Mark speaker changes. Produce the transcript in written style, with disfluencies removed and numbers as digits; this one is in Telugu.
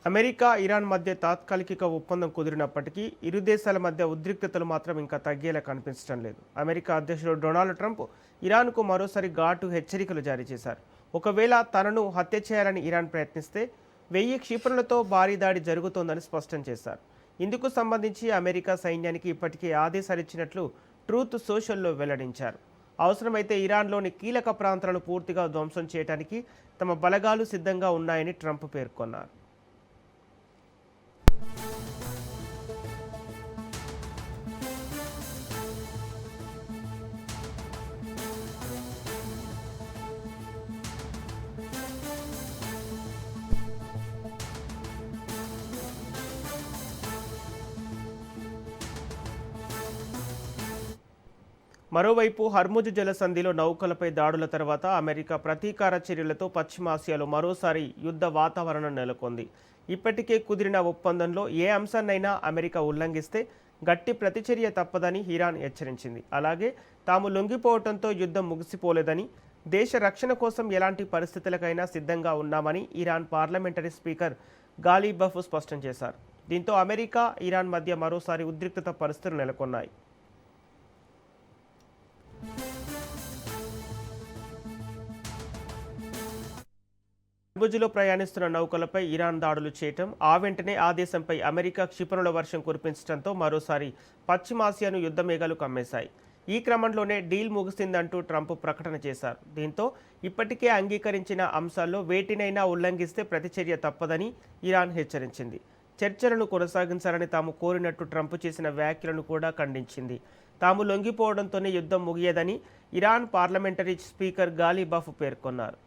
Speaker 1: అమెరికా, ఇరాన్ మధ్య తాత్కాలిక ఒప్పందం కుదిరినప్పటికీ ఇరు దేశాల మధ్య ఉద్రిక్తతలు మాత్రం ఇంకా తగ్గేలా కనిపించడం లేదు. అమెరికా అధ్యక్షుడు డొనాల్డ్ ట్రంప్ ఇరాన్కు మరోసారి ఘాటు హెచ్చరికలు జారీ చేశారు. ఒకవేళ తనను హత్య చేయాలని ఇరాన్ ప్రయత్నిస్తే 1000 క్షిపణులతో భారీ దాడి జరుగుతోందని స్పష్టం చేశారు. ఇందుకు సంబంధించి అమెరికా సైన్యానికి ఇప్పటికే ఆదేశాలిచ్చినట్లు ట్రూత్ సోషల్లో వెల్లడించారు. అవసరమైతే ఇరాన్లోని కీలక ప్రాంతాలను పూర్తిగా ధ్వంసం చేయడానికి తమ బలగాలు సిద్ధంగా ఉన్నాయని ట్రంప్ పేర్కొన్నారు. మరోవైపు హర్ముజ్ జలసంధిలో నౌకలపై దాడుల తర్వాత అమెరికా ప్రతీకార చర్యలతో పశ్చిమాసియాలో మరోసారి యుద్ధ వాతావరణం నెలకొంది. ఇప్పటికే కుదిరిన ఒప్పందంలో ఏ అంశాన్నైనా అమెరికా ఉల్లంఘిస్తే గట్టి ప్రతిచర్య తప్పదని ఇరాన్ హెచ్చరించింది. అలాగే తాము లొంగిపోవడంతో యుద్ధం ముగిసిపోలేదని, దేశ రక్షణ కోసం ఎలాంటి పరిస్థితులకైనా సిద్ధంగా ఉన్నామని ఇరాన్ పార్లమెంటరీ స్పీకర్ గాలిబఫ్ స్పష్టం చేశారు. దీంతో అమెరికా, ఇరాన్ మధ్య మరోసారి ఉద్రిక్తత పరిస్థితులు నెలకొన్నాయి. హర్ముజ్లో ప్రయాణిస్తున్న నౌకలపై ఇరాన్ దాడులు చేయటం, ఆ వెంటనే ఆ దేశంపై అమెరికా క్షిపణుల వర్షం కురిపించడంతో మరోసారి పశ్చిమాసియాను యుద్ధ మేఘాలు కమ్మేశాయి. ఈ క్రమంలోనే డీల్ ముగిసిందంటూ ట్రంప్ ప్రకటన చేశారు. దీంతో ఇప్పటికే అంగీకరించిన అంశాల్లో వేటినైనా ఉల్లంఘిస్తే ప్రతిచర్య తప్పదని ఇరాన్ హెచ్చరించింది. చర్చలను కొనసాగించాలని తాము కోరినట్టు ట్రంప్ చేసిన వ్యాఖ్యలను కూడా ఖండించింది. తాము లొంగిపోవడంతోనే యుద్ధం ముగియదని ఇరాన్ పార్లమెంటరీ స్పీకర్ గాలిబఫ్ పేర్కొన్నారు.